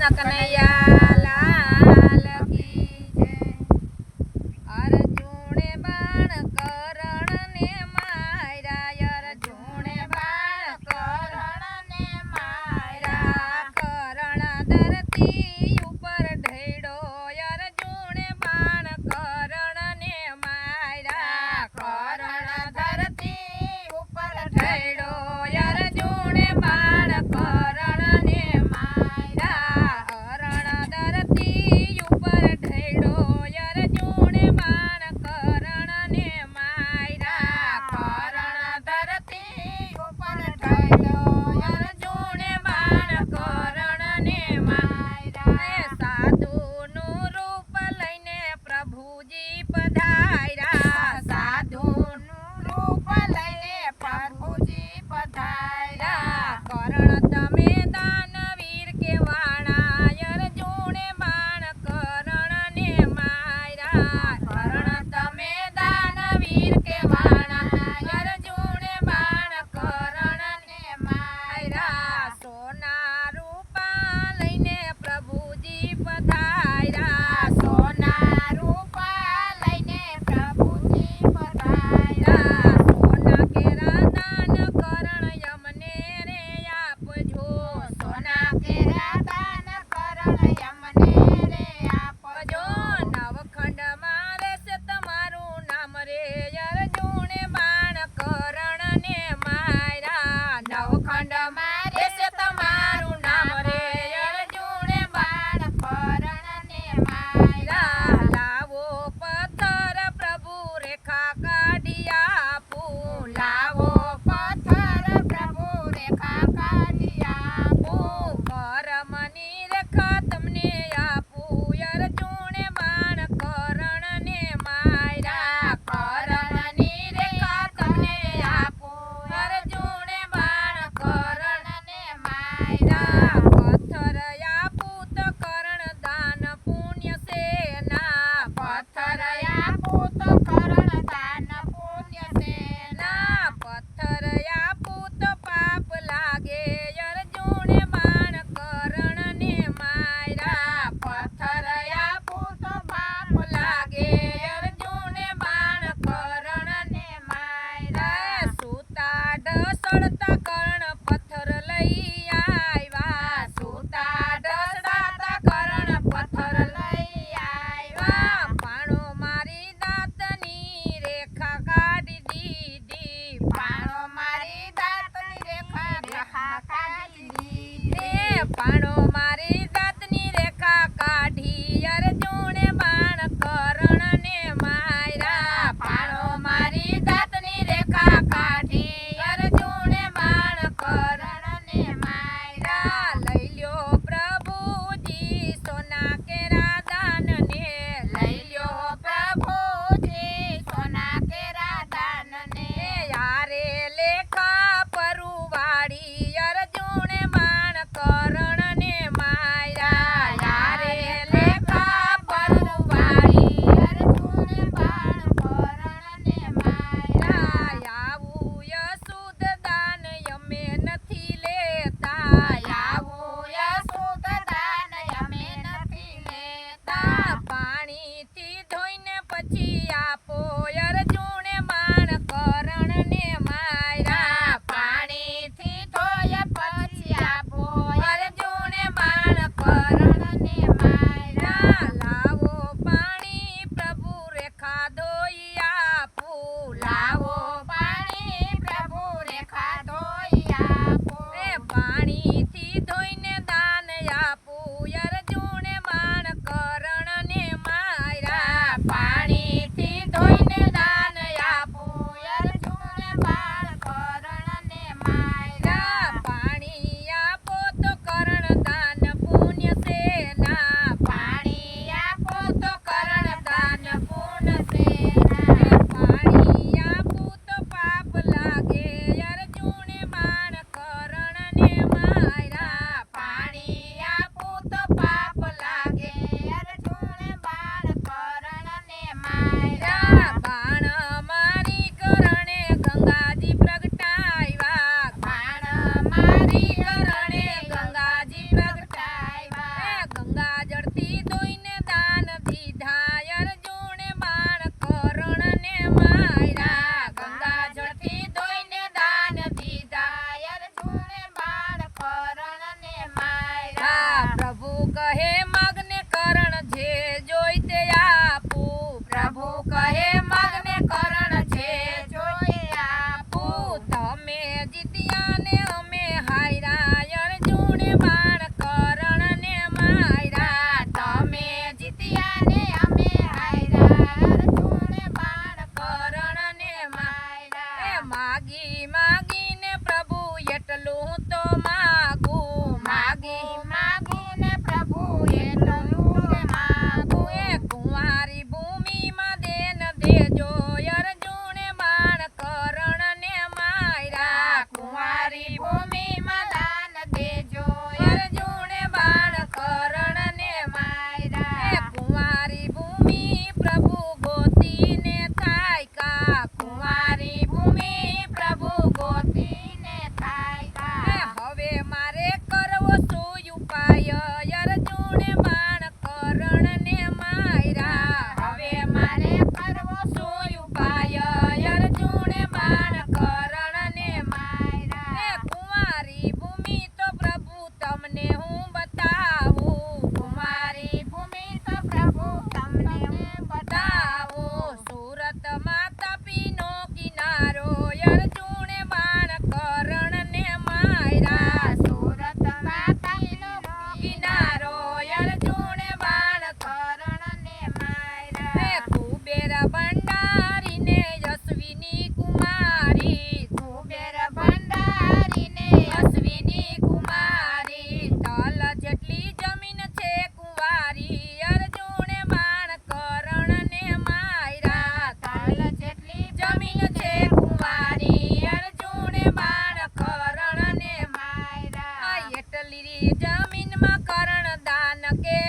કનૈયા લાલ કી જય। અર્જુને બાણ કરણને માર્યા, અર્જુને બાણ કરણને માર્યા। કરણ ધરતી ઉપર ઢળ્યો, અર્જુને બાણ કરણને માર્યા। કરણ ધરતી ઉપર ઢળ્યો, અર્જુને બાણ કરણને માર્યા। હરણ ધરતી ઉપર ઢળ્યો, અર્જુને બાણ કરણને માર્યા। કરણ ધરતી ઉપર ઢળ્યો, અર્જુને બાણ કરણને માર્યા। સાધુનું રૂપ લઈને પ્રભુજી પધાર્યા, સાધુનું રૂપ લઈને પ્રભુજી પધાર્યા। કરણ તમે દાનવીર કેવાણા, અર્જુને બાણ કરણને માર્યા। કરણ તમે દાનવીર કેવાણા, અર્જુને બાણ કરણને માર્યા। સોના રૂપા લઈને પ્રભુજી પધાર્યા, સોના રૂપા લઈને પ્રભુજી પધાર્યા। સોના કેરા દાન કરણ યમને રે આપજો, સોના કેરા દાન કરણ યમને રે આપજો। નવખંડમાં રહેશે તમારું નામ રે, અર્જુને બાણ કરણને માર્યા। નવખંડમાં રહેશે તમારું નામ રે, અર્જુને બાણ કરણને માર્યા। લાવો પથ્થર પ્રભુ રેખા કાઢી આપું, લાવો પથ્થર પ્રભુ રેખા કાઢી આપું। કરમની રેખા તમને આપું, અર્જુને બાણ કરણને માર્યા। કરમની રેખા તમને આપું, અર્જુને બાણ કરણને માર્યા। પથ્થર આપું તો કરણ દાન પુણ્ય સેના, પથ્થર આપું તો કરણ દાન પુણ્ય સેના। પથ્થર આપું તો પાપ લાગે, અર્જુને બાણ કરણને માર્યા। પથ્થર આપું તો પાપ લાગે, અર્જુને બાણ કરણને માર્યા। સૂતા ઢસડતા કર્ણ પથ્થર લઈ આવ્યા, સૂતા ઢસડાતા કર્ણ પથ્થર લઈ આવ્યા। પાણો મારી દાંતની રેખા કાઢી દીધી, પાણો મારી દાંતની રેખા કાઢી દીધી। પાણો મારી દાંતની રેખા કાઢી, અર્જુને બાણ કરણને માર્યા। પાણો મારી દાંતની રેખા કાઢી, અર્જુને બાણ કરણને માર્યા। લઈ લ્યો પ્રભુજી સોના કેરા દાનને, લઈ લ્યો પ્રભુજી સોના કેરા દાનને। યારે લેખા પરુવાડી, અર્જુને બાણ કરણને માર્યા। યારે લેખા પરુવાડી, અર્જુને બાણ કરણને માર્યા। આવું અશુદ્ધ દાન અમે નથી લેતા, આવું અશુદ્ધ દાન અમે નથી લેતા। પાણીથી ધોઈને પછી આપો, અર્જુને બાણ કરણને માર્યા। પાણીથી ધોયા પછી આપો, અર્જુને બાણ કરણને માર્યા। લાવો પાણી પ્રભુ રેખા ધોઈ આપું, લાવો પાણી પ્રભુ રેખા ધોઈ આપું। પાણીથી ધોઈને દાન આપું, અર્જુને બાણ કરણને માર્યા। પાણીથી ધોઈને દાન આપું, અર્જુને બાણ કરણને માર્યા। પાણી આપો તો કરણ દાન પુણ્ય સેના, પાણી આપો તો કરણ દાન પુણ્ય સેના। પાણી આપું તો પાપ લાગે, અર્જુને બાણ કરણને માર્યા। પાણી આપો કહે માગને કરણ જે જોઈ તે આપું પ્રભુ કહે માગને કરણ જે જોઈ આપું તમે જીત્યા ને અમે હાર્યા અર્જુને બાણ કરણ ને માર્યા તમે જીત્યા ને અમે હાર્યા અર્જુને બાણ કરણ ને માર્યા એ માગી માગીને પ્રભુ એટલું તો માગું માગીને પ્રભુ એટલું માગું એ કુંવારી ભૂમિમાં દેન દેજો અર્જુને બાણ કરણ ને માર્યા કુંવારી ભૂમિમાં દાન દેજો અર્જુને બાણ કરણ ને માર્યા એ કુંવારી ભૂમિ પ્રભુ ગોતીને થાય કા કુંવારી ભૂમિ પ્રભુ ગોતીને થાય કા હવે મારે કરવો શું ઉપાય અર્જુને બાણ કરણ ને માર્યા હવે મારે કરવો શું ઉપાય અર્જુને બાણ કરણ ને માર્યા એ કુંવારી ભૂમિ તો પ્રભુ તમને હું બતાવું કુંવારી ભૂમિ તો પ્રભુ તમને હું બતાવું સુરતમાં તાપીનો કિનારો અર્જુને બાણ કરણ ને માર્યા સુરતમાં તાપીનો કિનારો અર્જુને બાણ કરણ ને માર્યા એ કુબેર ભંડારીને અશ્વિની કુમારી કુબેર ભંડારીને અશ્વિની કુમારી તલ જેટલી જમીન છે કુંવારી અર્જુને બાણ કરણ ને માર્યા તલ જેટલી જમીન છે કુંવારી અર્જુને બાણ કરણ ને માર્યા એટલી જમીનમાં કરણ દાન કે